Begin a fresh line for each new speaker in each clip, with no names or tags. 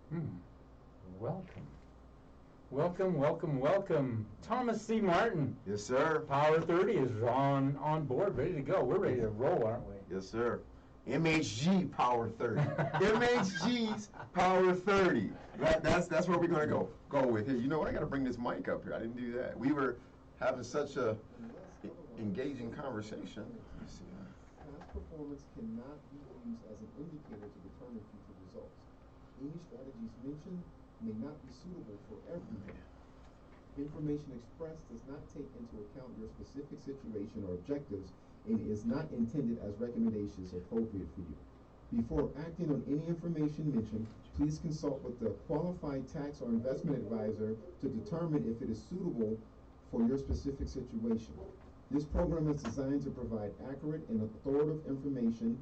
Hmm. Welcome. Welcome, welcome, welcome. Thomas C. Martin.
Yes, sir.
Power 30 is on board, ready to go. We're ready to roll, aren't we?
Yes, sir. MHG Power 30. MHG's Power 30. That's where we're going to go with here. You know what? I got to bring this mic up here. I didn't do that. We were having such a engaging conversation. Let's see.
Past performance cannot be used as an indicator to determine future results. Any strategies mentioned may not be suitable for everyone. Information expressed does not take into account your specific situation or objectives and is not intended as recommendations appropriate for you. Before acting on any information mentioned, please consult with the qualified tax or investment advisor to determine if it is suitable for your specific situation. This program is designed to provide accurate and authoritative information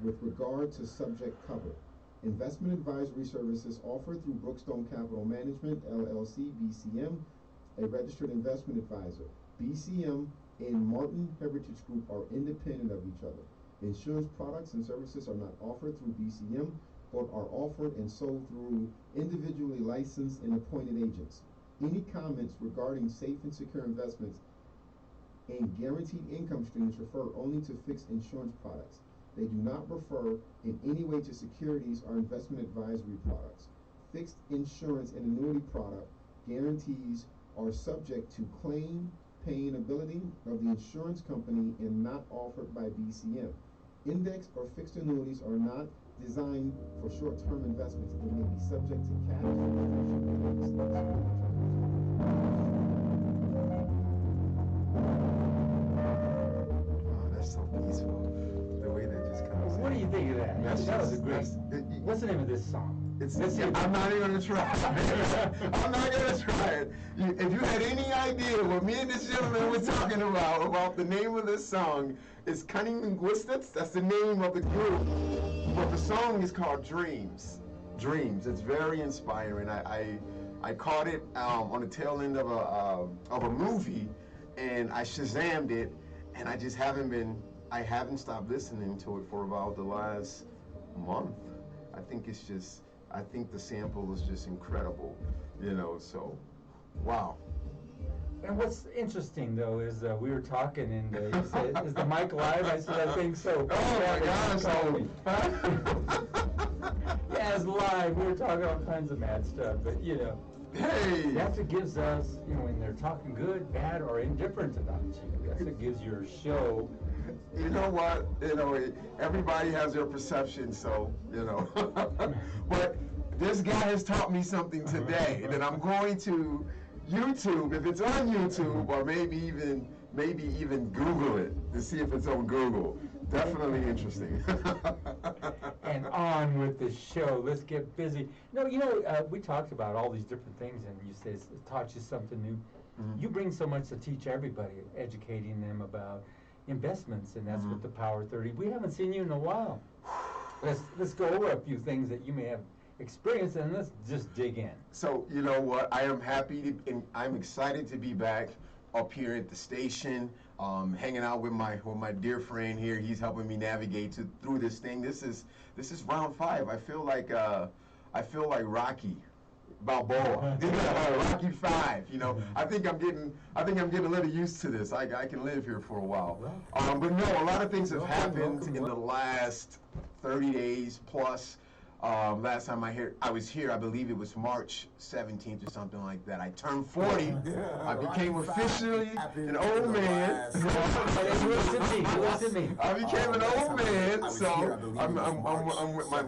with regard to subject cover. Investment advisory services offered through Brookstone Capital Management, LLC, BCM, a registered investment advisor. BCM and Martin Heritage Group are independent of each other. Insurance products and services are not offered through BCM, but are offered and sold through individually licensed and appointed agents. Any comments regarding safe and secure investments and guaranteed income streams refer only to fixed insurance products. They do not refer in any way to securities or investment advisory products. Fixed insurance and annuity product guarantees are subject to claim paying ability of the insurance company and not offered by BCM. Index or fixed annuities are not designed for short-term investments and may be subject to cash
Oh, that's so peaceful. The way that just comes.
What do you think of that? That was a great. What's the name of this song?
I'm not even gonna try. I'm not gonna try it. If you had any idea what me and this gentleman were talking about the name of this song, it's Cunning Linguistics. That's the name of the group. But the song is called Dreams. Dreams. It's very inspiring. I caught it on the tail end of a movie, and I Shazammed it, and I just haven't stopped listening to it for about the last month. I think the sample is just incredible, so, wow.
And what's interesting, though, is we were talking, and you said, is the mic live? I said, I think so.
Oh, my gosh.
Yeah, it's live. We were talking all kinds of mad stuff, but,
Hey!
that's what gives us, when they're talking good, bad, or indifferent about you, that's what gives your show.
You know what? Everybody has their perception, so, But this guy has taught me something today that I'm going to YouTube, if it's on YouTube, or maybe even Google it to see if it's on Google. Definitely interesting.
And on with the show. Let's get busy. No, we talked about all these different things, and you said it taught you something new.
Mm-hmm.
You bring so much to teach everybody, educating them about investments, and that's
Mm-hmm.
what the Power 30. We haven't seen you in a while. Let's go over a few things that you may have experienced, and let's just dig in.
So, you know what? I am happy and I'm excited to be back up here at the station, hanging out with my dear friend here. He's helping me navigate through this thing. This is round 5. I feel like Rocky Balboa. Rocky 5. I think I'm getting a little used to this. I can live here for a while. But no, a lot of things have happened in the last 30 days plus. Last time I was here, I believe it was March 17th or something like that. I turned 40. I became officially an old man.
Listen to me.
I became an old man. So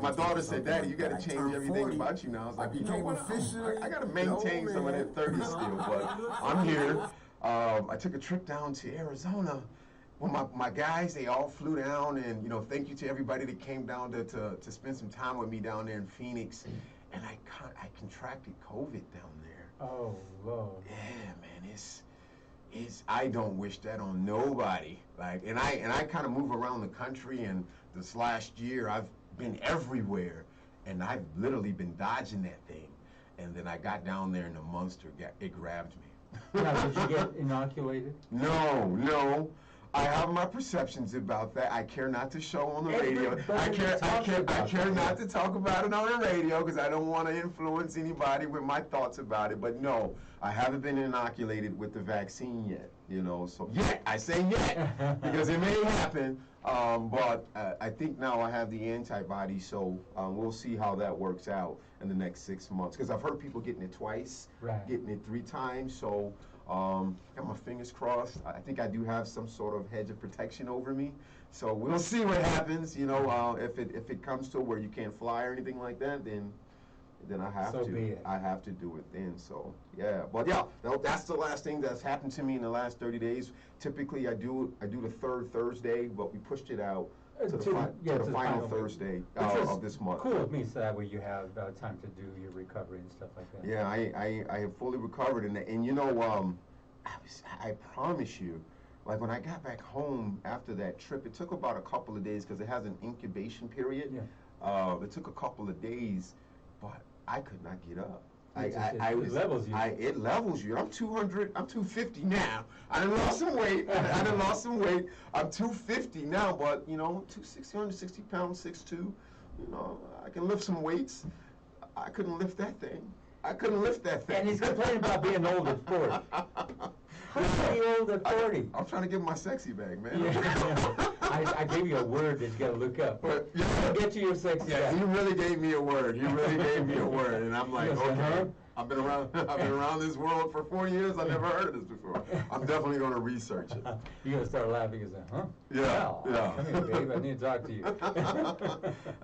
my daughter said, "Daddy, you got to change everything about you now." I was like, I got to maintain some of that 30 still, but I'm here. I took a trip down to Arizona. Well, my guys, they all flew down, and thank you to everybody that came down to spend some time with me down there in Phoenix. And I contracted COVID down there.
Oh, Lord.
Yeah, man, it's I don't wish that on nobody. And I kind of move around the country, and this last year I've been everywhere, and I've literally been dodging that thing. And then I got down there, and the monster it grabbed me.
Now, did you get inoculated?
No. I have my perceptions about that. I care not to show on the radio.
Everybody
I
talks about
care
that.
not to talk about it on the radio because I don't want to influence anybody with my thoughts about it. But no, I haven't been inoculated with the vaccine yet. You know, so yet I say yet because it may happen. But I think now I have the antibodies, so we'll see how that works out in the next 6 months. Because I've heard people getting it twice,
Right.
getting it 3 times. So got my fingers crossed. I think I do have some sort of hedge of protection over me. So we'll see what happens. You know, if it comes to where you can't fly or anything like that, then I have
So
to.
be it.
I have to do it then. So yeah, but yeah, that's the last thing that's happened to me in the last 30 days. Typically, I do the third Thursday, but we pushed it out to the final Thursday of this month.
Cool with me, so that way you have time to do your recovery and stuff like that.
Yeah, I have fully recovered, and you know, I promise you, like when I got back home after that trip, it took about a couple of days because it has an incubation period.
Yeah.
It took a couple of days, but I could not get up.
It levels you.
It levels you. I'm 200. I'm 250 now. I done lost some weight. I'm 250 now, but you know, 260 pounds, 6'2". You know, I can lift some weights. I couldn't lift that thing.
And he's complaining about being old at 40. How are you old at 40?
I'm trying to get my sexy back, man.
Yeah. I gave you a word that you got to look up.
But, yeah.
Get to your sexy
Yeah,
back.
he really gave me a word. And I'm like,
Yes,
okay. I've been around this world for 4 years. I've never heard of this before. I'm definitely going to research it.
You're going to start laughing and say, huh?
Yeah, yeah.
Come here, babe. I need to talk to you.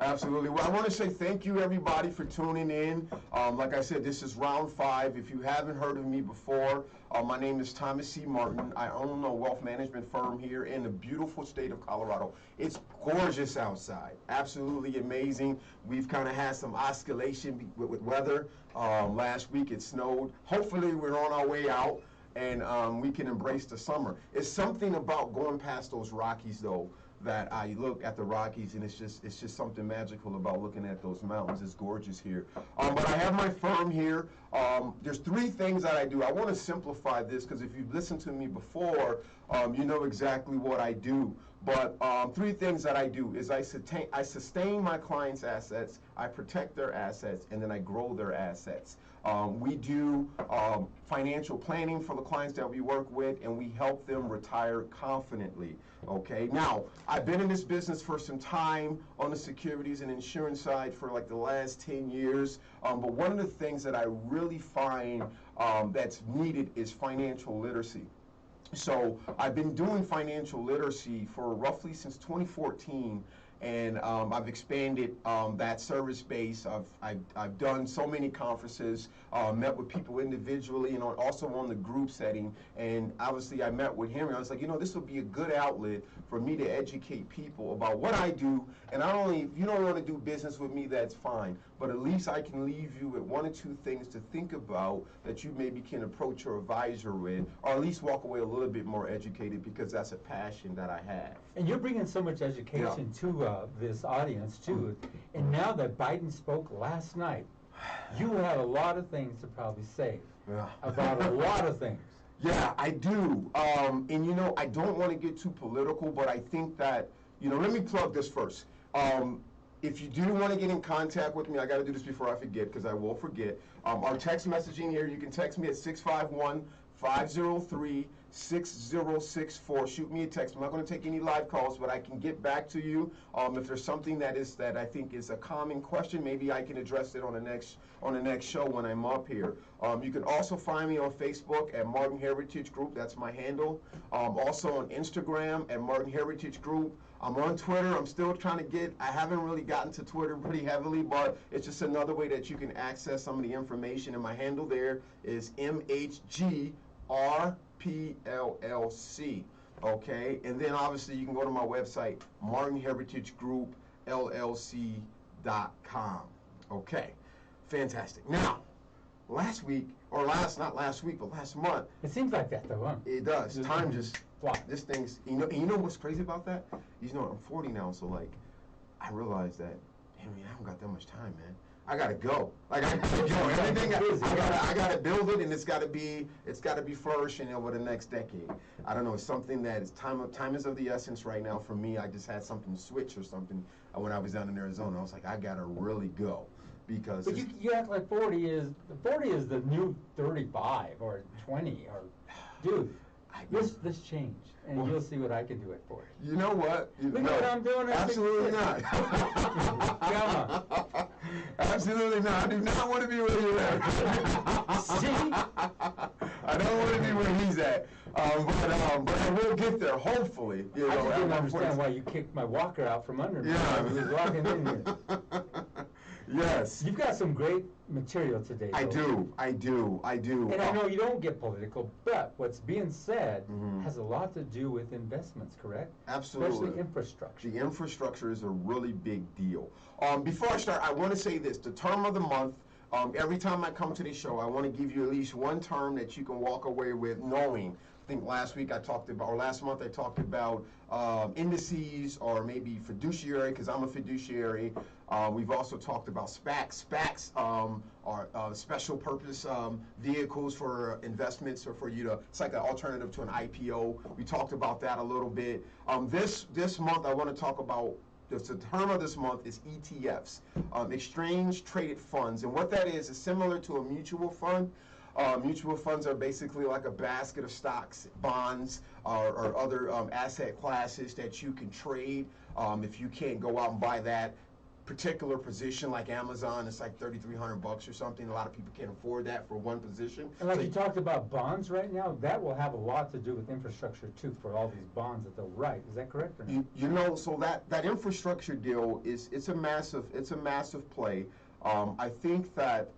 Absolutely. Well, I want to say thank you, everybody, for tuning in. Like I said, this is round 5. If you haven't heard of me before, my name is Thomas C. Martin. I own a wealth management firm here in the beautiful state of Colorado. It's gorgeous outside. Absolutely amazing. We've kind of had some oscillation with weather. Last week it snowed. Hopefully we're on our way out and we can embrace the summer. It's something about going past those Rockies, though, that I look at the Rockies and it's just something magical about looking at those mountains. It's gorgeous here. But I have my firm here. There's 3 things that I do. I want to simplify this because if you've listened to me before, you know exactly what I do. But 3 things that I do is I sustain my clients' assets, I protect their assets, and then I grow their assets. We do financial planning for the clients that we work with, and we help them retire confidently. Okay, now I've been in this business for some time on the securities and insurance side for like the last 10 years. But one of the things that I really find that's needed is financial literacy. So I've been doing financial literacy for roughly since 2014, and I've expanded that service base. I've done so many conferences, met with people individually and also on the group setting. And obviously I met with him and I was like, you know, this would be a good outlet for me to educate people about what I do. And not only, if you don't want to do business with me, that's fine. But at least I can leave you with 1 or 2 things to think about that you maybe can approach your advisor with, or at least walk away a little bit more educated, because that's a passion that I have.
And you're bringing so much education to this audience, too. And now that Biden spoke last night, you have a lot of things to probably say about a lot of things.
Yeah, I do. And, you know, I don't want to get too political, but I think that, you know, let me plug this first. If you do want to get in contact with me, I got to do this before I forget, because I will forget. Our text messaging here, you can text me at 651-503-6064. Shoot me a text. I'm not going to take any live calls, but I can get back to you. If there's something that I think is a common question, maybe I can address it on the next show when I'm up here. You can also find me on Facebook at Martin Heritage Group. That's my handle. Also on Instagram at Martin Heritage Group. I'm on Twitter. I'm still trying to I haven't really gotten to Twitter pretty heavily, but it's just another way that you can access some of the information. And my handle there is MHGRPLLC. Okay, and then obviously you can go to my website, martinheritagegroupllc.com. Okay, fantastic. Now, last month.
It seems like that, though, huh?
It does. Time just,
Wow.
this thing's, you know what's crazy about that? You know, I'm 40 now, so like, I realized that, damn, I haven't got that much time, man. I gotta go. Like I gotta go. Everything I gotta build it, and it's gotta be flourishing over the next decade. I don't know. It's something that is time is of the essence right now for me. I just had something switch or something when I was down in Arizona. I was like, I gotta really go because.
But you act like 40 is the new 35 or 20 or, dude. Let's change, and you'll see what I can do at 40.
You know what?
Look at what I'm doing.
Absolutely not.
Come on.
Absolutely not. I do not want to be where you're at.
See?
I don't want to be where he's at. But I will get there, hopefully. You know,
I just didn't understand why you kicked my walker out from under me.
Yeah.
He was walking in here.
Yes.
You've got some great material today.
I do.
And I know you don't get political, but what's being said has a lot to do with investments, correct?
Absolutely.
Especially infrastructure.
The infrastructure is a really big deal. Before I start, I want to say this. The term of the month, every time I come to the show, I want to give you at least one term that you can walk away with knowing. I think last month I talked about indices or maybe fiduciary, because I'm a fiduciary. We've also talked about SPACs. SPACs are special purpose vehicles for investments or for you to, it's like an alternative to an IPO. We talked about that a little bit. This month I want to talk about, the term of this month is ETFs, exchange traded funds. And what that is similar to a mutual fund. Mutual funds are basically like a basket of stocks, bonds, or other asset classes that you can trade. If you can't go out and buy that particular position, like Amazon, it's like $3,300 or something. A lot of people can't afford that for one position.
And like you talked about bonds right now, that will have a lot to do with infrastructure too, for all these bonds that they'll write. Is that correct or not?
You know, so that infrastructure deal it's a massive play. I think that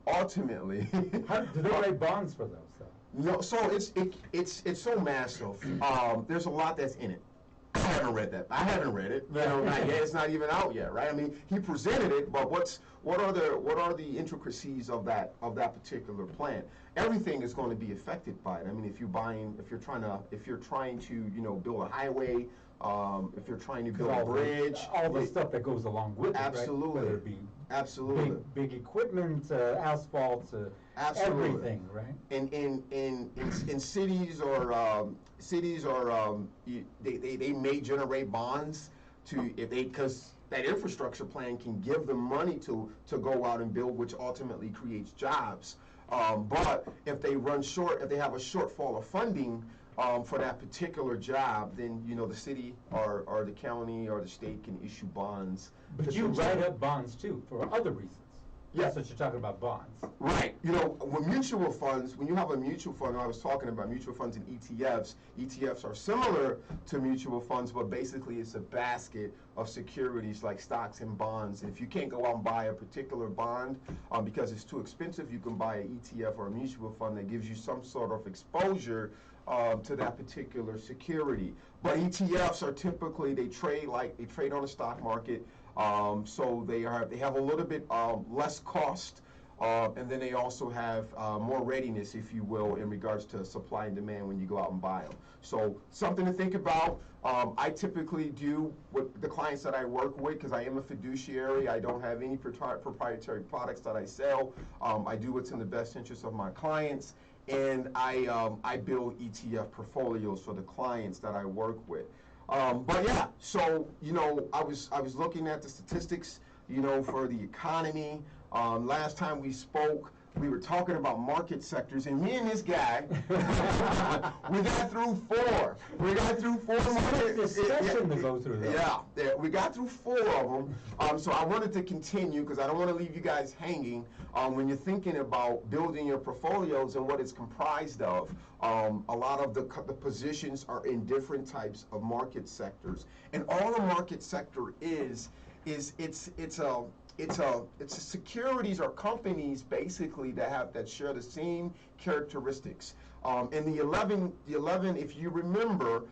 ultimately.
How do they write bonds for those though?
No, so it's so massive. There's a lot that's in it. I haven't read that. I haven't read it. You know, not yet. It's not even out yet, right? I mean, he presented it, but what are the intricacies of that particular plan? Everything is going to be affected by it. I mean, if you're trying to build a highway, if you're trying to build a bridge,
all the stuff that goes along with
absolutely.
it, right? Whether it be
absolutely
big equipment, asphalt,
absolutely.
everything, right?
In cities or they may generate bonds because that infrastructure plan can give them money to go out and build, which ultimately creates jobs. But if they run short, if they have a shortfall of funding for that particular job, then the city or the county or the state can issue bonds.
But you write up bonds too for other reasons.
Yeah.
That's what you're talking about, bonds.
Right. With mutual funds, when you have a mutual fund, I was talking about mutual funds and ETFs. ETFs are similar to mutual funds, but basically it's a basket of securities like stocks and bonds. And if you can't go out and buy a particular bond because it's too expensive, you can buy an ETF or a mutual fund that gives you some sort of exposure to that particular security. But ETFs are typically, they trade on the stock market. So they have a little bit less cost, and then they also have more readiness, if you will, in regards to supply and demand when you go out and buy them. So something to think about. I typically do with the clients that I work with, because I am a fiduciary. I don't have any proprietary products that I sell. I do what's in the best interest of my clients, and I build ETF portfolios for the clients that I work with. But yeah, so I was looking at the statistics, for the economy. Last time we spoke, we were talking about market sectors, and me and this guy, we got through four. We got through four market
discussion to go through.
Yeah, we got through four of them. So I wanted to continue because I don't want to leave you guys hanging. When you're thinking about building your portfolios and what it's comprised of, a lot of the positions are in different types of market sectors, and all a market sector is it's securities or companies basically that share the same characteristics. And the 11, if you remember,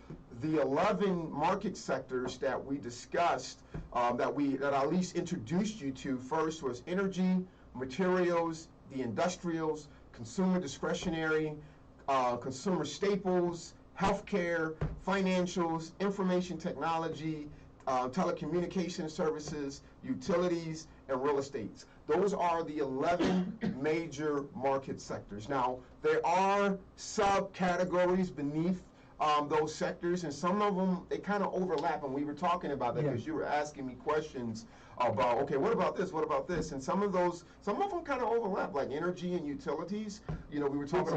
the 11 market sectors that we discussed, that I at least introduced you to first was energy, materials, the industrials, consumer discretionary, consumer staples, healthcare, financials, information technology, telecommunication services, utilities, and real estate. Those are the 11 major market sectors. Now, there are subcategories beneath those sectors, and some of them, they kind of overlap, and we were talking about that because you were asking me questions about, okay, what about this, what about this, and some of them kind of overlap, like energy and utilities. You know, we were talking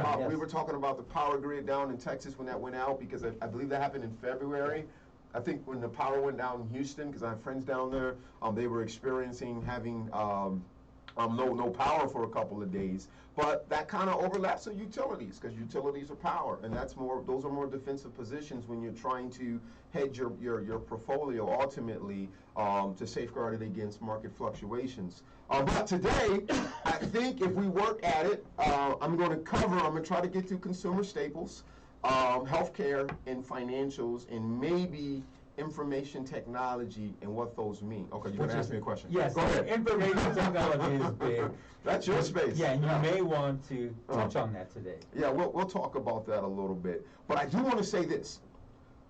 about the power grid down in Texas when that went out, because I believe that happened in February. I think when the power went down in Houston, because I have friends down there, they were experiencing having no power for a couple of days. But that kind of overlaps with utilities, because utilities are power, and those are more defensive positions when you're trying to hedge your portfolio ultimately to safeguard it against market fluctuations. But today, I think if we work at it, I'm going to try to get to consumer staples, healthcare and financials, and maybe information technology and what those mean. Okay, you're going to ask me a question.
Yes,
go ahead.
Information technology is big.
That's your space.
Yeah, and you may want to touch on that today.
Yeah, we'll talk about that a little bit. But I do want to say this.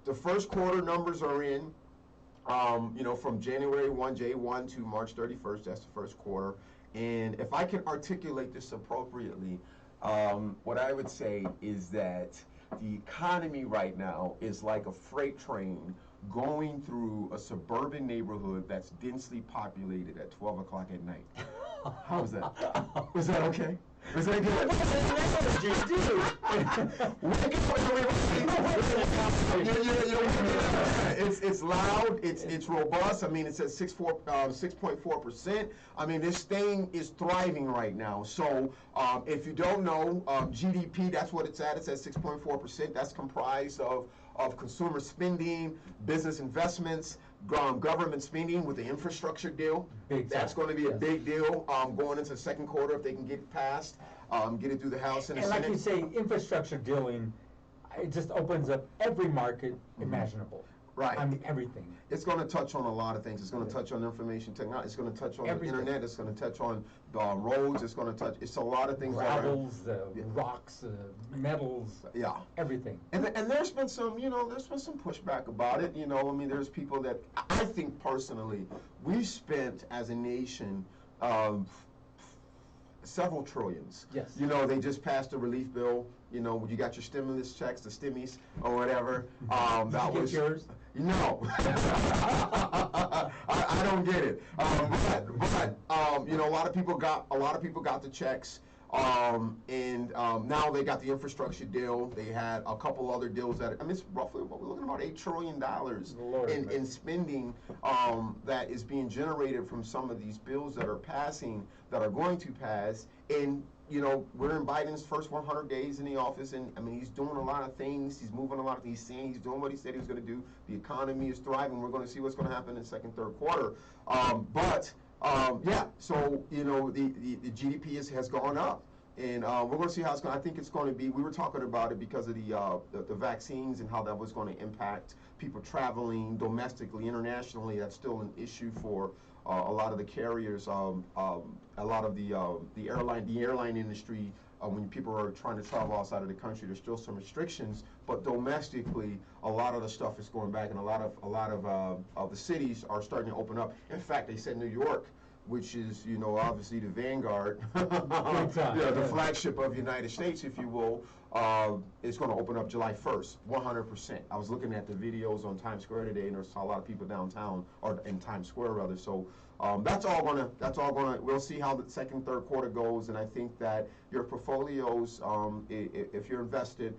The first quarter numbers are in, from January 1, J1 to March 31st. That's the first quarter. And if I can articulate this appropriately, what I would say is that the economy right now is like a freight train going through a suburban neighborhood that's densely populated at 12 o'clock at night. How's that? Is that okay? Is that good? It's loud, it's robust. I mean, it's at 6.4%. I mean, this thing is thriving right now. So if you don't know, GDP, that's what it's at. It's at 6.4%. That's comprised of consumer spending, business investments, government spending with the infrastructure deal. That's going to be a big deal going into the second quarter if they can get it passed, get it through the House and the Senate.
And like you say, infrastructure dealing, it just opens up every market imaginable.
Right.
I mean, everything.
It's going to touch on a lot of things. It's going to touch on information technology. It's going to touch on the internet. It's going to touch on roads. It's going to touch. It's a lot of things.
Gravels, rocks, metals.
Yeah.
Everything.
And there's been some, there's been some pushback about it. I mean, there's people that I think personally, we spent as a nation several trillions.
Yes.
They just passed a relief bill. You got your stimulus checks, the stimmies or whatever.
Did you get yours?
No, I don't get it. But a lot of people got the checks. And now they got the infrastructure deal. They had a couple other deals it's roughly, we're looking about $8 trillion in spending that is being generated from some of these bills that are passing, that are going to pass. And we're in Biden's first 100 days in the office, and I mean, he's doing a lot of things. He's moving a lot of these things. He's doing what he said he was going to do. The economy is thriving. We're going to see what's going to happen in the second, third quarter. So the GDP has gone up, and we're going to see how it's going. I think it's going to be. We were talking about it because of the vaccines and how that was going to impact people traveling domestically, internationally. That's still an issue for a lot of the carriers, a lot of the airline industry. When people are trying to travel outside of the country, there's still some restrictions. But domestically, a lot of the stuff is going back, and a lot of the cities are starting to open up. In fact, they said New York, which is obviously the vanguard, the flagship of the United States, if you will, is going to open up July 1st, 100%. I was looking at the videos on Times Square today, and there's a lot of people downtown, or in Times Square rather. So that's all gonna. We'll see how the second, third quarter goes, and I think that your portfolios, if you're invested,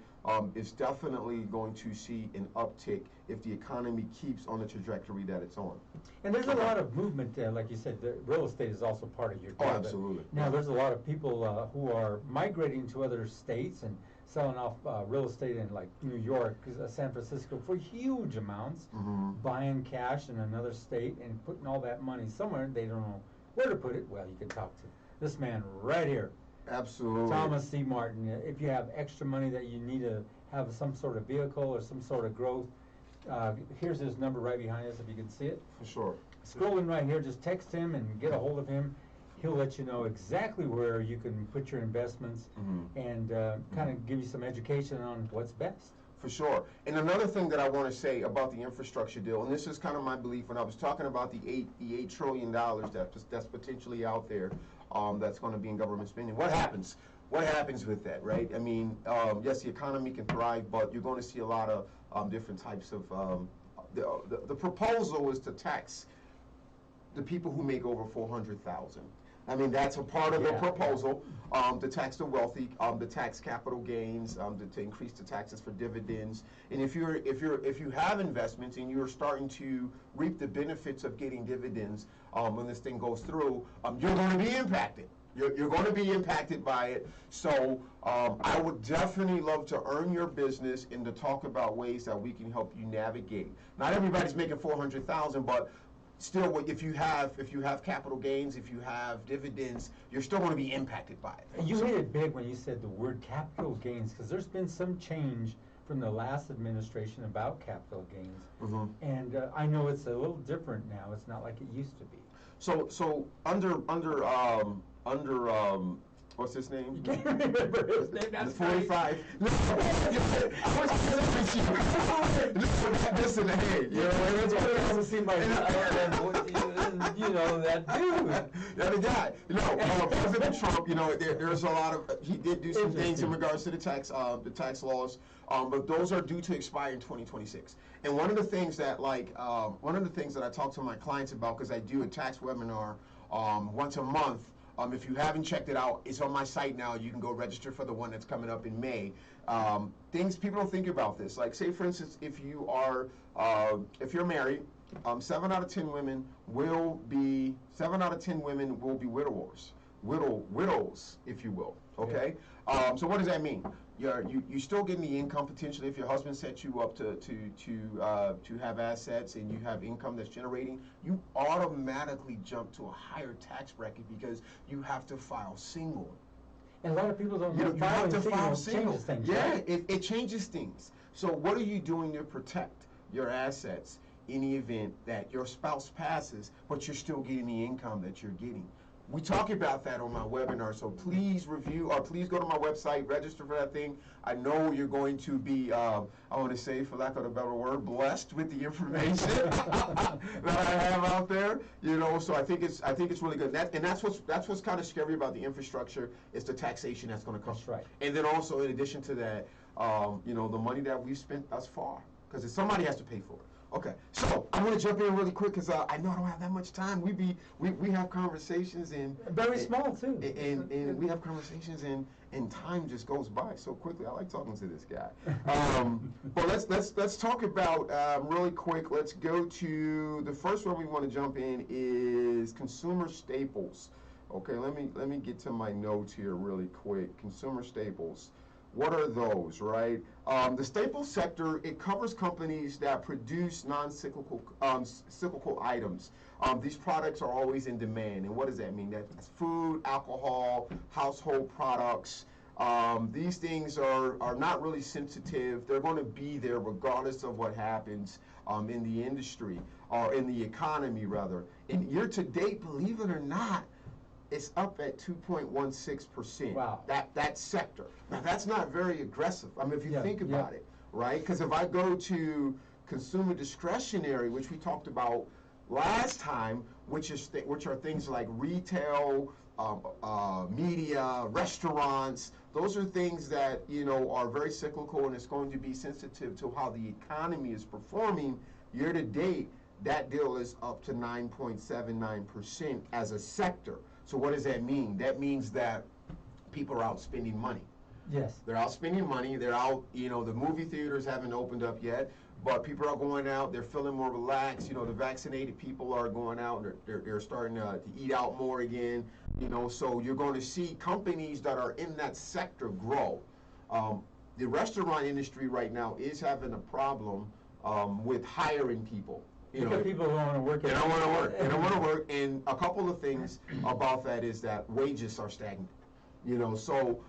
is definitely going to see an uptick if the economy keeps on the trajectory that it's on.
And there's a lot of movement there, like you said. The real estate is also part of your deal.
Oh, absolutely.
Now there's a lot of people who are migrating to other states and selling off real estate in like New York, San Francisco for huge amounts, buying cash in another state and putting all that money somewhere. They don't know where to put it. Well, you can talk to this man right here.
Absolutely.
Thomas C. Martin. If you have extra money that you need to have some sort of vehicle or some sort of growth, here's his number right behind us if you can see it.
For sure.
Scrolling right here, just text him and get a hold of him. He'll let you know exactly where you can put your investments and kind of give you some education on what's best.
For sure. And another thing that I want to say about the infrastructure deal, and this is kind of my belief when I was talking about the $8 trillion that's potentially out there, that's going to be in government spending. What happens? What happens with that, right? I mean, yes, the economy can thrive, but you're going to see a lot of different types of. The proposal is to tax the people who make over 400,000. I mean, that's a part of the proposal, to tax the wealthy, to tax capital gains, to increase the taxes for dividends. And if you have investments and you're starting to reap the benefits of getting dividends, when this thing goes through, you're going to be impacted. You're going to be impacted by it. So I would definitely love to earn your business and to talk about ways that we can help you navigate. Not everybody's making 400,000, but still, if you have capital gains, if you have dividends, you're still going to be impacted by it.
You hit it big when you said the word capital gains, because there's been some change from the last administration about capital gains, and I know it's a little different now. It's not like it used to be.
So under what's his name?
You can't remember his name. That's
45. Listen, hey, you know, that's what it doesn't seem like.
You know, that dude.
The guy. You know, President Trump. You know, there's a lot of. He did do some things in regards to the tax laws, but those are due to expire in 2026. And one of the things that, I talk to my clients about, because I do a tax webinar once a month. If you haven't checked it out, it's on my site now. You can go register for the one that's coming up in May. Things people don't think about this. Like, say for instance, if you're married, 7 out of 10 women will be widows, if you will. Okay. Yeah. So what does that mean? You still getting the income potentially if your husband sets you up to have assets and you have income that's generating. You automatically jump to a higher tax bracket because you have to file single.
And a lot of people don't know
you have to file single.
Things,
yeah,
right?
it changes things. So what are you doing to protect your assets in the event that your spouse passes, but you're still getting the income that you're getting? We talk about that on my webinar, so please review, or please go to my website, register for that thing. I know you're going to be, I want to say, for lack of a better word, blessed with the information that I have out there. You know, so I think it's really good. That's what's kind of scary about the infrastructure is the taxation that's going to come.
That's right.
And then also, in addition to that, you know, the money that we've spent thus far, because somebody has to pay for it. Okay, so I'm gonna jump in really quick because I know I don't have that much time. We have conversations and
very small too,
and we have conversations and time just goes by so quickly. I like talking to this guy. But let's talk about really quick. Let's go to the first one we want to jump in is consumer staples. Okay, let me get to my notes here really quick. Consumer staples. What are those, right? The staples sector, it covers companies that produce non-cyclical cyclical items. These products are always in demand. And what does that mean? That's food, alcohol, household products. These things are not really sensitive. They're going to be there regardless of what happens in the industry, or in the economy, rather. And year to date, believe it or not, it's up at 2.16%.
Wow.
That sector. Now that's not very aggressive. I mean, if you think about it, right? Because if I go to consumer discretionary, which we talked about last time, which are things like retail, media, restaurants. Those are things that, you know, are very cyclical, and it's going to be sensitive to how the economy is performing. Year to date, that deal is up to 9.79% as a sector. So what does that mean? That means that people are out spending money.
Yes.
They're out spending money. They're out, you know, the movie theaters haven't opened up yet, but people are going out. They're feeling more relaxed. You know, the vaccinated people are going out. They're starting to eat out more again. You know, so you're going to see companies that are in that sector grow. The restaurant industry right now is having a problem with hiring people.
Because people don't want to work.
They don't want to work. They don't want to work. And a couple of things about that is that wages are stagnant. You know, so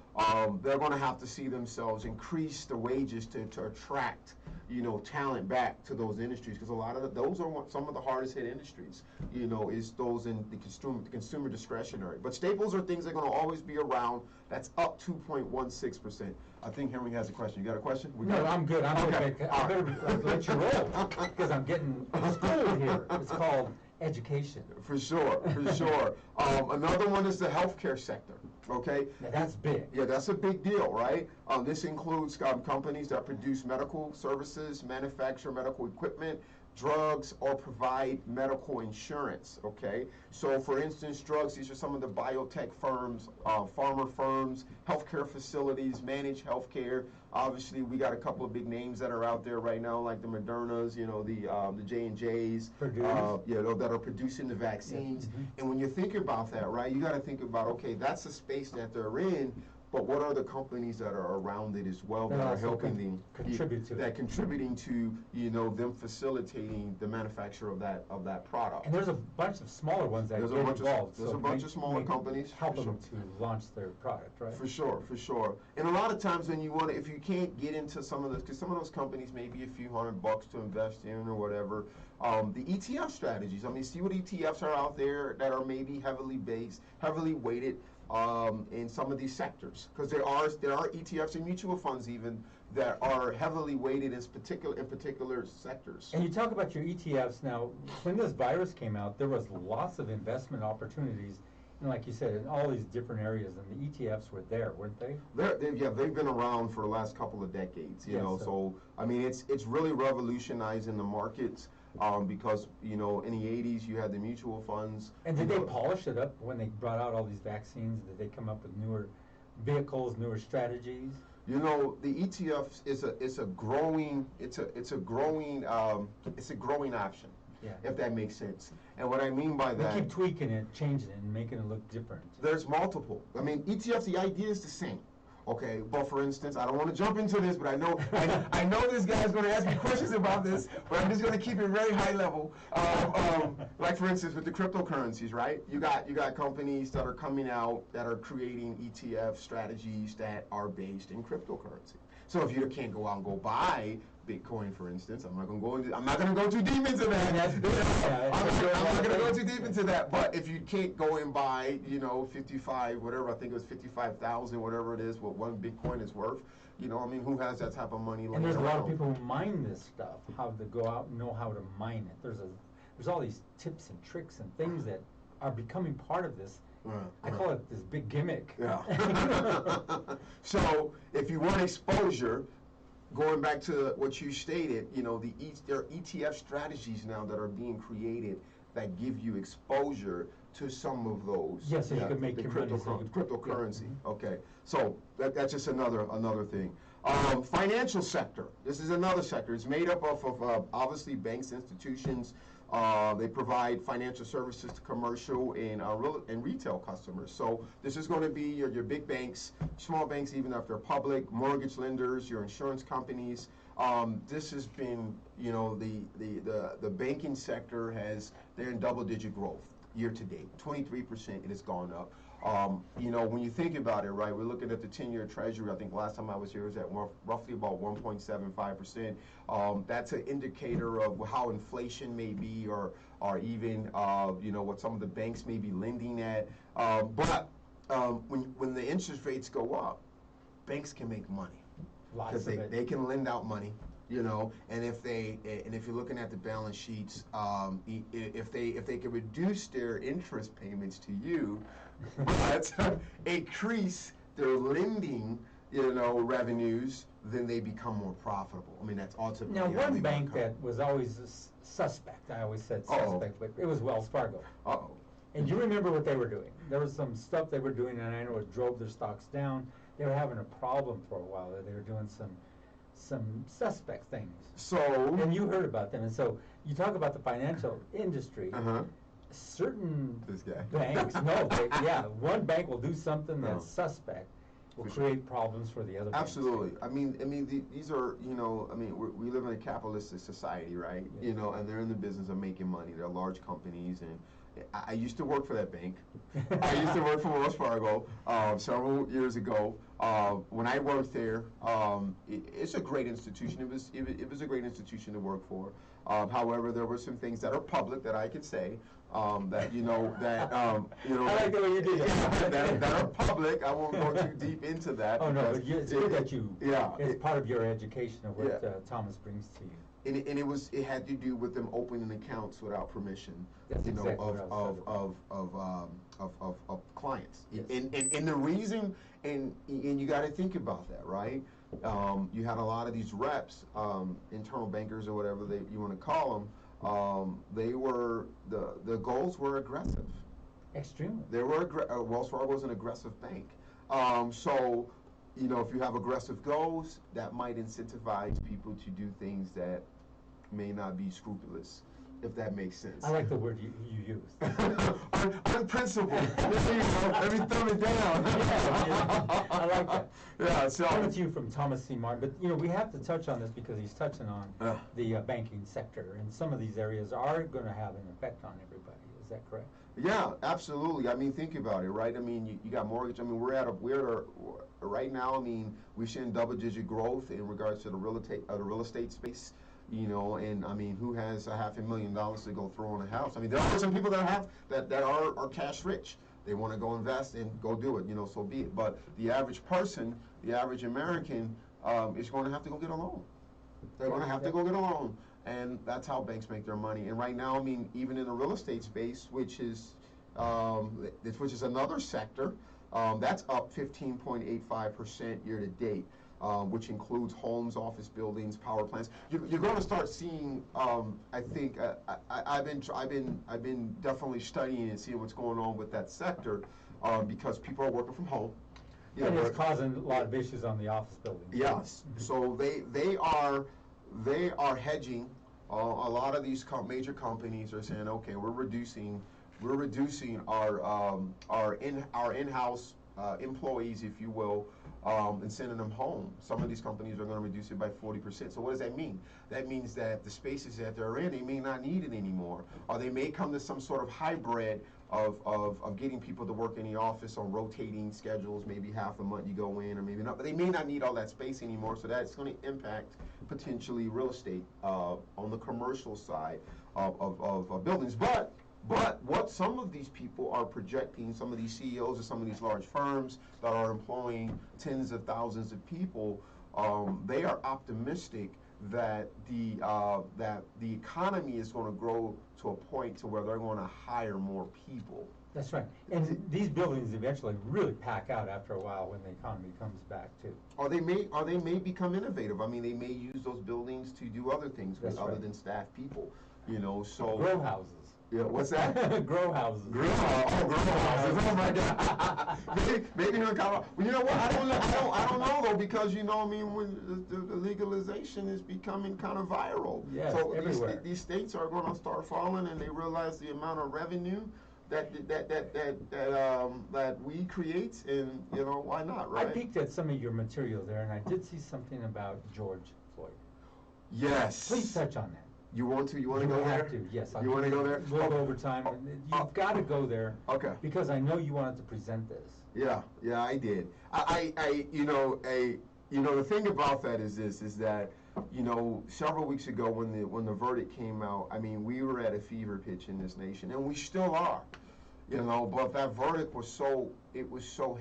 they're going to have to see themselves increase the wages to attract, you know, talent back to those industries, because a lot of those are some of the hardest hit industries, you know, is those in the consumer discretionary. But staples are things that are going to always be around. That's up 2.16%. I think Henry has a question. You got a question?
No, I'm good. I'm
Okay.
good. I better let you roll because I'm getting schooled here. It's called education.
For sure, for sure. Another one is the healthcare sector. Okay.
Now that's big.
Yeah, that's a big deal, right? This includes companies that produce medical services, manufacture medical equipment, drugs, or provide medical insurance, okay? So for instance, drugs, these are some of the biotech firms, pharma firms, healthcare facilities, managed healthcare. Obviously, we got a couple of big names that are out there right now, like the Modernas, you know, the J&Js, you know, that are producing the vaccines.
Yeah. Mm-hmm.
And when you think about that, right, you got to think about, okay, that's the space that they're in, but what are the companies that are around it as well that are helping them contributing to, you know, them facilitating the manufacture of that product?
And there's a bunch of smaller ones that get involved.
There's a bunch of smaller companies.
Help them to launch their product, right?
For sure, for sure. And a lot of times when you want to, if you can't get into some of those, because some of those companies may be a few $100 to invest in or whatever, the ETF strategies. I mean, see what ETFs are out there that are maybe heavily weighted in some of these sectors, because there are ETFs and mutual funds even that are heavily weighted in particular sectors.
And you talk about your ETFs now. When this virus came out, there was lots of investment opportunities, and like you said, in all these different areas, and the ETFs were there, weren't they?
They've been around for the last couple of decades. You know, so I mean, it's really revolutionizing the markets. Because, you know, in the 80s you had the mutual funds.
And did they polish it up when they brought out all these vaccines? Did they come up with newer vehicles, newer strategies?
You know, the ETFs is a growing option.
Yeah.
If that makes sense. And what I mean by that,
we keep tweaking it, changing it, and making it look different.
There's multiple. I mean, ETFs, the idea is the same. Okay, but for instance, I don't want to jump into this, but I know this guy's going to ask me questions about this, but I'm just going to keep it very high level. Like for instance, with the cryptocurrencies, right? You got companies that are coming out that are creating ETF strategies that are based in cryptocurrency. So if you can't go out and go buy Bitcoin, for instance, I'm not going to go too deep into that. I'm not going to go too deep into that. But if you can't go and buy, you know, 55, whatever, I think it was 55,000, whatever it is, what one Bitcoin is worth. You know, I mean, who has that type of money?
And there's a lot of people who mine this stuff, how to go out and know how to mine it. There's all these tips and tricks and things that are becoming part of this. I call it this big gimmick.
Yeah. So if you want exposure, going back to what you stated, you know, there are ETF strategies now that are being created that give you exposure to some of those.
Yes, so you can make your money.
Cryptocurrency. Yeah. Okay, so that's just another thing. Financial sector. This is another sector. It's made up of obviously banks, institutions. They provide financial services to commercial and retail customers. So this is going to be your big banks, small banks, even if they're public, mortgage lenders, your insurance companies. This has been, you know, the banking sector they're in double-digit growth year to date, 23%. It has gone up. You know, when you think about it, right, we're looking at the 10-year Treasury. I think last time I was here, it was at roughly about 1.75%. That's an indicator of how inflation may be, or even, you know, what some of the banks may be lending at. But when the interest rates go up, banks can make money. Because they can lend out money. You know, and if you're looking at the balance sheets, if they can reduce their interest payments to you, but increase their lending, you know, revenues, then they become more profitable. I mean, that's ultimately.
Now, one bank that was always a suspect, I always said suspect, but it was Wells Fargo.
Uh-oh.
And you remember what they were doing? There was some stuff they were doing, and I know it drove their stocks down. They were having a problem for a while. They were doing some suspect things.
So.
And you heard about them. And so you talk about the financial industry. Certain banks, one bank will do something that's suspect, will create problems for the other banks.
Absolutely. I mean, these are, you know, I mean, we live in a capitalistic society, right? Yeah. You know, and they're in the business of making money. They're large companies, I used to work for that bank. I used to work for Wells Fargo several years ago. When I worked there, it's a great institution. It was a great institution to work for. However, there were some things that are public that I can say that
I like the way you did
that are public. I won't go too deep into that.
Oh no, but it's good that you.
Yeah,
it's part of your education of what Thomas brings to you.
And it had to do with them opening accounts without permission,
That's exactly
of clients.
Yes.
And the reason, and you got to think about that, right? You had a lot of these reps, internal bankers or whatever you want to call them. They were the goals were aggressive.
Extremely.
They were Wells Fargo was an aggressive bank. So if you have aggressive goals, that might incentivize people to do things that may not be scrupulous, if that makes sense.
I like the word you used.
Unprincipled. Let me thumb it down.
Yeah, I like that.
Yeah, so.
Coming to you from Thomas C. Martin, but we have to touch on this because he's touching on the banking sector, and some of these areas are going to have an effect on everybody. Is that correct?
Yeah, absolutely. I mean, think about it, right? I mean, you got mortgage. I mean, right now. I mean, we're seeing double-digit growth in regards to the real estate space. And I mean, who has $500,000 to go throw on a house? I mean, there are some people that are cash rich. They want to go invest and go do it. So be it. But the average person, the average American, is going to have to go get a loan. They're going to have to go get a loan. And that's how banks make their money. And right now, I mean, even in the real estate space, which is another sector, that's up 15.85% year to date, which includes homes, office buildings, power plants. You're going to start seeing. I think I've been definitely studying and seeing what's going on with that sector because people are working from home.
And it's causing a lot of issues on the office buildings.
Yes. So they are hedging. A lot of these major companies are saying, okay, we're reducing our in-house employees, if you will, and sending them home. Some of these companies are going to reduce it by 40%. So what does that mean? That means that the spaces that they're in, they may not need it anymore, or they may come to some sort of hybrid of getting people to work in the office on rotating schedules. Maybe half a month you go in, or maybe not. But they may not need all that space anymore. So that's going to impact potentially real estate on the commercial side of buildings. But what some of these people are projecting, some of these CEOs of some of these large firms that are employing tens of thousands of people, they are optimistic that the economy is going to grow to a point to where they're going to hire more people.
That's right. And these buildings eventually really pack out after a while when the economy comes back too.
Or they may become innovative. I mean, they may use those buildings to do other things other than staff people. So
grow houses.
Yeah, what's that?
Grow houses.
Grow houses. Oh my God. maybe in Colorado. Well, you know what? I don't know though, because when the legalization is becoming kind of viral.
Yes,
so
everywhere.
These states are going to start falling, and they realize the amount of revenue that we create, and why not, right?
I peeked at some of your material there, and I did see something about George Floyd.
Yes.
Please touch on that.
You want to go there?
You have to, yes.
You want to go there?
We'll go over time. You've got to go there.
Okay.
Because I know you wanted to present this.
Yeah, I did. The thing about that is that, several weeks ago when the verdict came out, I mean, we were at a fever pitch in this nation, and we still are, but that verdict was so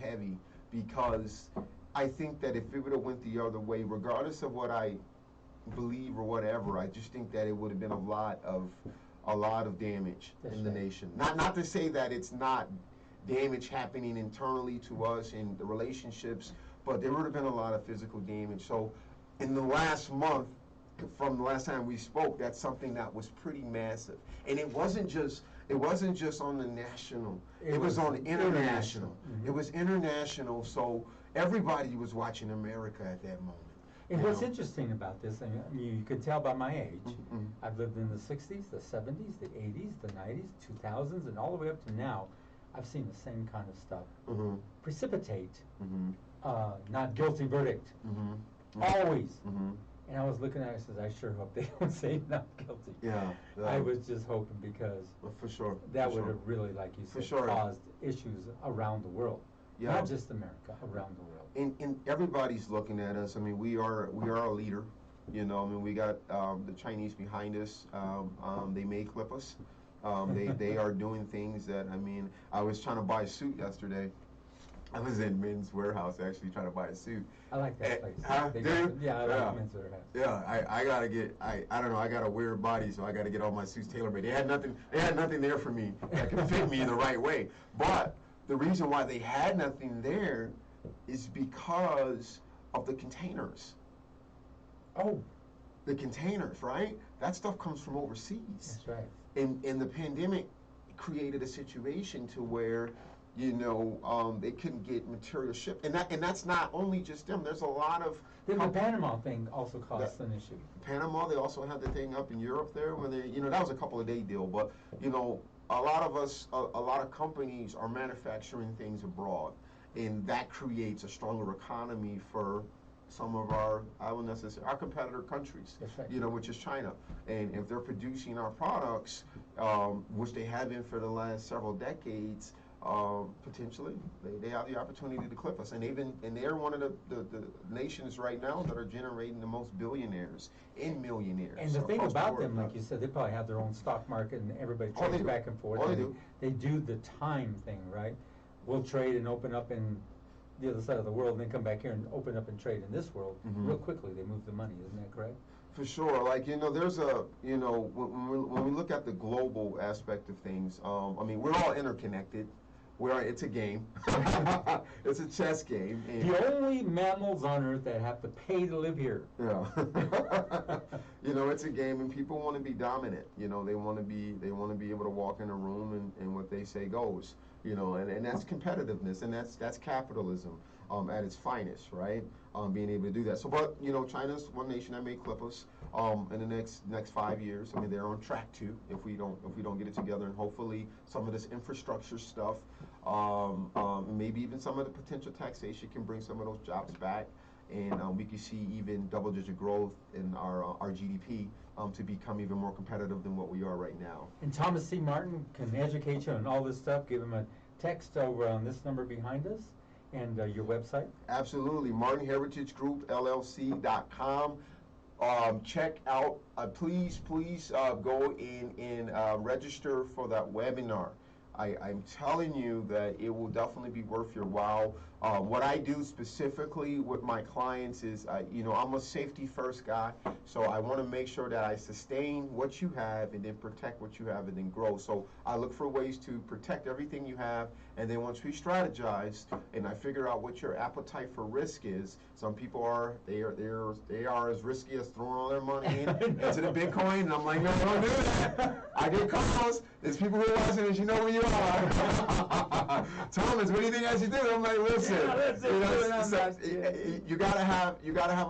heavy, because I think that if it would have went the other way, regardless of what I believe or whatever, I just think that it would have been a lot of damage in the nation. Not to say that it's not damage happening internally to us in the relationships, but there would have been a lot of physical damage. So in the last month, from the last time we spoke, that's something that was pretty massive. And it wasn't just on the national, it was on the international.
Mm-hmm.
It was international, so everybody was watching America at that moment.
And what's interesting about this, I mean, you can tell by my age,
Mm-hmm.
I've lived in the 60s, the 70s, the 80s, the 90s, 2000s, and all the way up to now. I've seen the same kind of stuff
Mm-hmm.
precipitate
Mm-hmm.
not guilty verdict.
Mm-hmm.
Always.
Mm-hmm.
And I was looking at it, I says, I sure hope they don't say not guilty.
Yeah.
I was just hoping because
For sure.
that
for
would
sure.
have really, like you
For
said,
sure.
caused issues around the world.
Yeah.
Not just America, around the world.
And everybody's looking at us. I mean, we are a leader. You know, I mean, we got the Chinese behind us. They may clip us. They are doing things that, I mean, I was trying to buy a suit yesterday. I was in Men's Warehouse actually trying to buy a suit.
I like that place.
Do you?
Yeah, I like
Yeah.
Men's Warehouse.
Yeah, I gotta get, I don't know, I got a weird body, so I gotta get all my suits tailor-made. They had nothing there for me that could fit me the right way. But the reason why they had nothing there is because of the containers.
Oh,
The containers, right? That stuff comes from overseas.
that's right.
And the pandemic created a situation to where, you know, they couldn't get material shipped. And that's not only just them. There's a lot of
Then the Panama thing also caused an issue.
Panama. They also had the thing up in Europe there where they, you know, that was a couple of day deal. But you know, a lot of us, a lot of companies are manufacturing things abroad, and that creates a stronger economy for some of our, I wouldn't necessarily, our competitor countries.
That's right.
You know, which is China. And if they're producing our products, which they have been for the last several decades, potentially they have the opportunity to clip us. And they're one of the nations right now that are generating the most billionaires and millionaires.
And the thing
across the
about
board.
them, like you said, they probably have their own stock market and everybody
Oh, they
trades
do.
back and forth.
Oh, they
and
do.
They do the time thing, right? We'll trade and open up in the other side of the world and then come back here and open up and trade in this world
Mhm.
real quickly. They move the money, isn't that correct?
For sure, like, you know, there's a, you know, when we look at the global aspect of things, I mean, we're all interconnected. It's a game. It's a chess game. And,
The only mammals on Earth that have to pay to live here.
yeah. You know, it's a game, and people want to be dominant. You know, they want to be able to walk in a room and what they say goes. You know, and that's competitiveness, and that's capitalism at its finest, right? Being able to do that. So, but you know, China's one nation that may clip us in the next 5 years. I mean, they're on track to if we don't get it together, and hopefully some of this infrastructure stuff, maybe even some of the potential taxation can bring some of those jobs back, and we can see even double-digit growth in our GDP to become even more competitive than what we are right now.
And Thomas C. Martin can educate you on all this stuff. Give him a text over on this number behind us and your website.
Absolutely, MartinHeritageGroupLLC.com. Check out, please go in and register for that webinar. I'm telling you that it will definitely be worth your while. What I do specifically with my clients is, you know, I'm a safety first guy, so I want to make sure that I sustain what you have and then protect what you have and then grow. So I look for ways to protect everything you have, and then once we strategize and I figure out what your appetite for risk is, some people are as risky as throwing all their money into the Bitcoin, and I'm like, no, don't do that. I get calls. There's people who are watching this. You know where you are. Thomas, what do you think I should do? I'm like, listen. You gotta have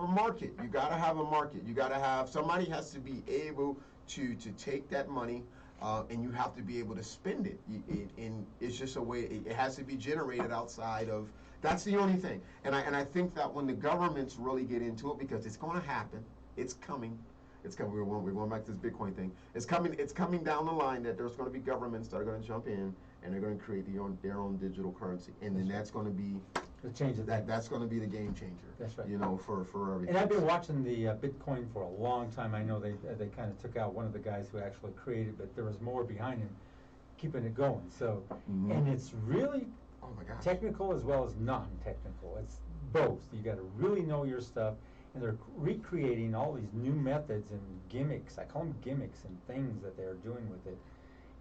a market. You gotta have a market. You gotta have somebody has to be able to take that money. And you have to be able to spend it. And it's just a way. It has to be generated outside of. That's the only thing. And I think that when the governments really get into it, because it's going to happen, it's coming. It's coming. We're going back to this Bitcoin thing. It's coming. It's coming down the line that there's going to be governments that are going to jump in and they're going to create their own digital currency, and then that's going to be
The change of that.
that's going to be the game changer.
That's right.
You know, for everything.
And I've been watching the Bitcoin for a long time. I know they kind of took out one of the guys who actually created, but there was more behind him keeping it going. So,
Mhm.
and it's really
Oh my gosh.
technical as well as non-technical. It's both. You got to really know your stuff, and they're recreating all these new methods and gimmicks. I call them gimmicks and things that they're doing with it.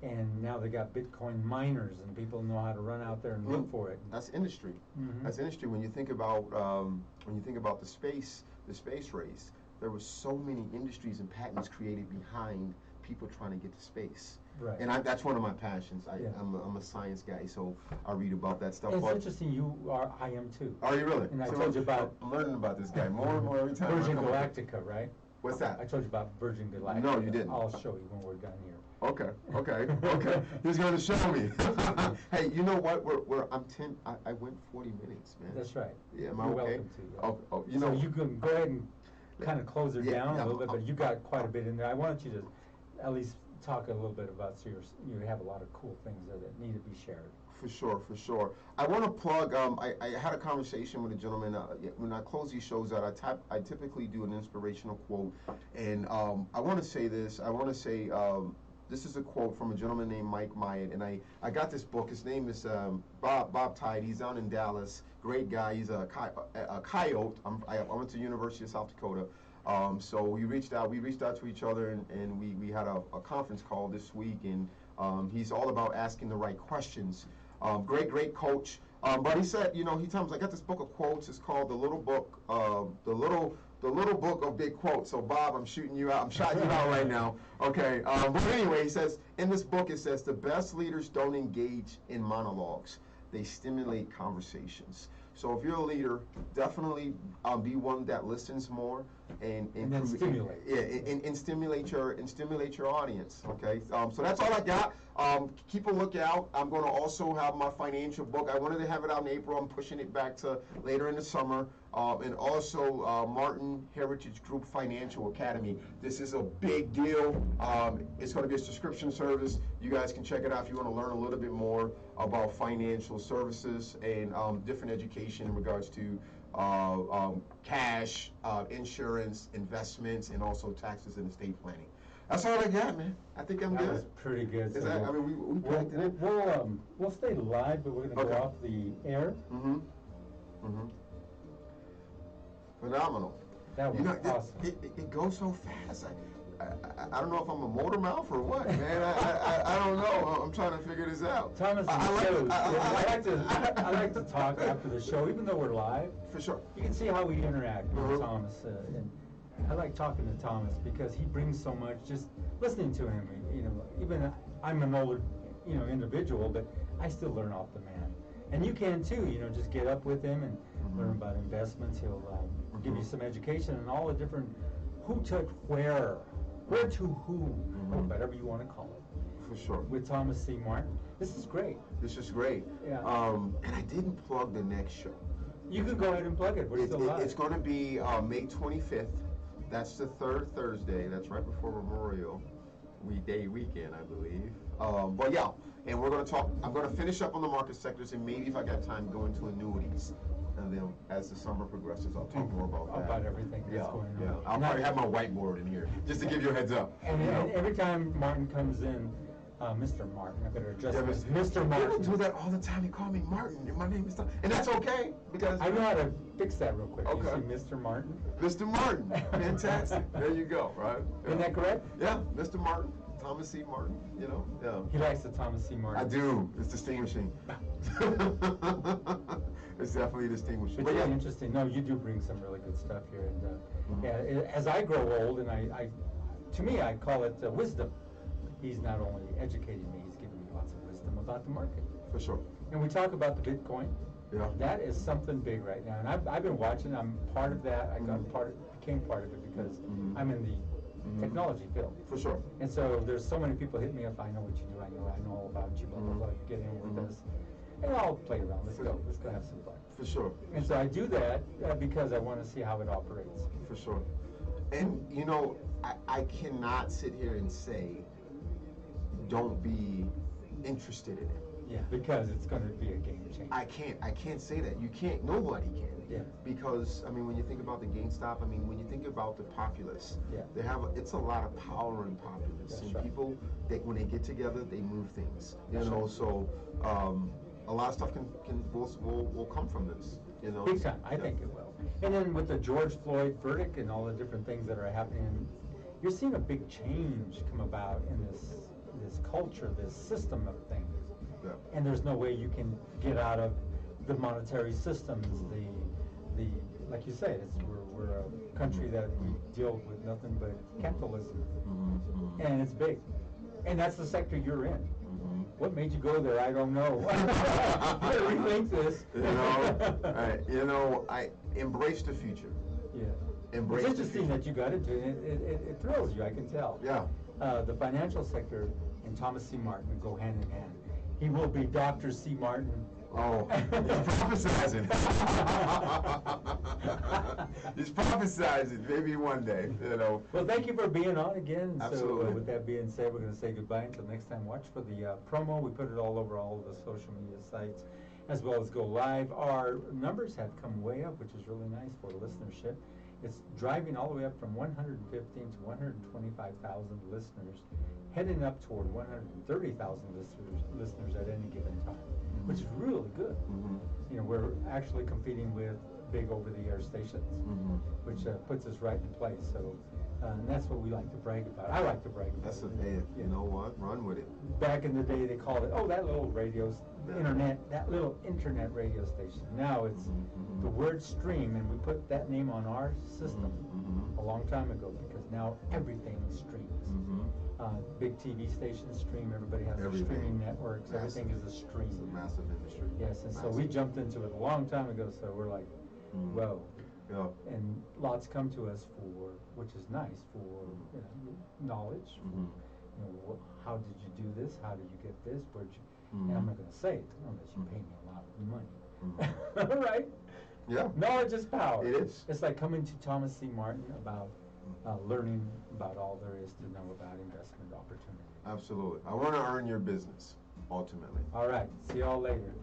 And now they got Bitcoin miners, and people know how to run out there and look for it.
That's industry.
Mhm.
That's industry. When you think about the space race, there were so many industries and patents created behind people trying to get to space.
Right.
And that's one of my passions.
Yeah.
I'm a science guy, so I read about that stuff.
It's
But
interesting. I am too.
are you really?
And I
So
told you about
I'm learning about this guy more and more every time. I
Virgin
come up with-
Galactica, right?
What's
I
that?
told you about Virgin Galactica.
No, you didn't.
I'll show you when we're done here.
Okay. He's going to show me. Hey, you know what? I went 40 minutes, man.
That's right.
Yeah, am I
You're
okay?
welcome to. Yeah.
You know.
So you can go ahead and kind of close her
Yeah,
down
yeah,
a little bit, but you got quite a bit in there. I wanted you to at least talk a little bit about, so you have a lot of cool things that need to be shared.
For sure, for sure. I want to plug. I had a conversation with a gentleman. When I close these shows out, I typically do an inspirational quote, and I want to say this. I want to say this is a quote from a gentleman named Mike Myatt, and I got this book. His name is Bob Tide. He's down in Dallas. Great guy. He's a coyote. I went to the University of South Dakota. So we reached out to each other, and we had a conference call this week, and he's all about asking the right questions. Great coach. But he said, he tells me, I got this book of quotes. It's called The Little Book of Big Quotes. So Bob, I'm shooting you out. I'm shouting you out right now. Okay. But anyway, he says, in this book, it says, the best leaders don't engage in monologues. They stimulate conversations. So if you're a leader, definitely be one that listens more and
then stimulate.
Yeah, and stimulate your audience. Okay. So that's all I got. Keep a lookout. I'm going to also have my financial book. I wanted to have it out in April. I'm pushing it back to later in the summer. And also Martin Heritage Group Financial Academy. This is a big deal. It's going to be a subscription service. You guys can check it out if you want to learn a little bit more about financial services and different education in regards to cash, insurance, investments, and also taxes and estate planning. That's all I got, man. I think I'm good.
That was pretty good.
Is that, I mean, we packed it in.
We'll stay live, but we're going to go off the air.
Phenomenal.
That was awesome.
It goes so fast. I don't know if I'm a motor mouth or what, man. I don't know. I'm trying to figure this out.
Thomas, I like to talk after the show, even though we're live.
For sure.
You can see how we interact with Thomas, and I like talking to Thomas because he brings so much. Just listening to him, even I'm an older, individual, but I still learn off the man. And you can too. Just get up with him and learn about investments. He'll give you some education and all the different who took where to who, or whatever you want to call it.
For sure.
With Thomas C. Martin. This is great.
This is great.
Yeah.
And I didn't plug the next show.
You can go ahead and plug it. We're still live.
It's going to be May 25th. That's the third Thursday. That's right before Memorial weekend, I believe. But yeah, and we're going to talk. I'm going to finish up on the market sectors, and maybe if I got time, go into annuities. And then as the summer progresses, I'll talk more about that.
About everything that's going on.
Yeah, I'll probably have my whiteboard in here, just to give you a heads up.
And every time Martin comes in, Mr. Martin, I better adjust this.
Mr.
Mr. Martin.
People do that all the time. They call me Martin, and my name is Tom. And that's okay, because
I know how to fix that real quick.
Okay.
You see Mr. Martin?
Mr. Martin. Fantastic. There you go, right? Yeah.
Isn't that correct?
Yeah, Mr. Martin. Thomas C. Martin, Yeah.
He likes the Thomas C. Martin.
I do. It's distinguishing. It's definitely distinguishing.
But yeah, interesting. No, you do bring some really good stuff here. And as I grow old, and to me, I call it wisdom. He's not only educating me, he's giving me lots of wisdom about the market.
For sure.
And we talk about the Bitcoin.
Yeah.
That is something big right now. And I've been watching. I'm part of that. I became part of it because I'm in the technology field.
For sure.
And so there's so many people hit me up. I know what you do. I know all about you. Blah blah blah. You get in with us, and I'll play around. Let's go have some fun.
For sure.
And so I do that because I want to see how it operates.
For sure. And I cannot sit here and say, don't be interested in it.
Yeah, because it's going to be a game changer.
I can't say that. You can't. Nobody can.
Yeah.
Because when you think about the GameStop, when you think about the populace,
yeah,
it's a lot of power in populace.
That's
and
right.
people, when they get together, they move things.
That's right.
So a lot of stuff will come from this.
Big time. I think it will. And then with the George Floyd verdict and all the different things that are happening, you're seeing a big change come about in this culture, this system of things.
Yeah.
And there's no way you can get out of the monetary systems, the like you said, we're a country that we deal with nothing but capitalism, and it's big, and that's the sector you're in. What made you go there? I don't know. You gotta rethink this.
I embrace the future.
Yeah.
Embrace
it's interesting that you got into it. It thrills you, I can tell.
Yeah.
The financial sector and Thomas C. Martin go hand in hand. He will be Dr. C. Martin
Oh, he's prophesizing. He's prophesizing. Maybe one day, you know.
Well, thank you for being on again.
Absolutely.
So with that being said, we're going to say goodbye until next time. Watch for the promo. We put it all over all of the social media sites, as well as go live. Our numbers have come way up, which is really nice for listenership. It's driving all the way up from 115 to 125,000 listeners, heading up toward 130,000 listeners at any given time, which is really good. You know, we're actually competing with big over-the-air stations, which puts us right in place. So, and that's what we like to brag about. I like to brag about.
That's hey, you know what? Run with it.
Back in the day, they called it, oh, that little that little internet radio station. Now it's the word stream, and we put that name on our system a long time ago because now everything streams. Big TV stations stream. Everybody has their streaming networks.
Massive.
Everything is a stream.
It's a massive industry.
Yes, and so we jumped into it a long time ago. So we're like, whoa.
Yeah.
And lots come to us for, which is nice, for you know, knowledge. You know, how did you do this? How did you get this? Where'd you? And I'm not going to say it unless you pay me a lot of money. All right?
Yeah.
Knowledge is power.
It is.
It's like coming to Thomas C. Martin about learning about all there is to know about investment opportunities.
Absolutely. I want to earn your business, ultimately.
All right. See y'all later.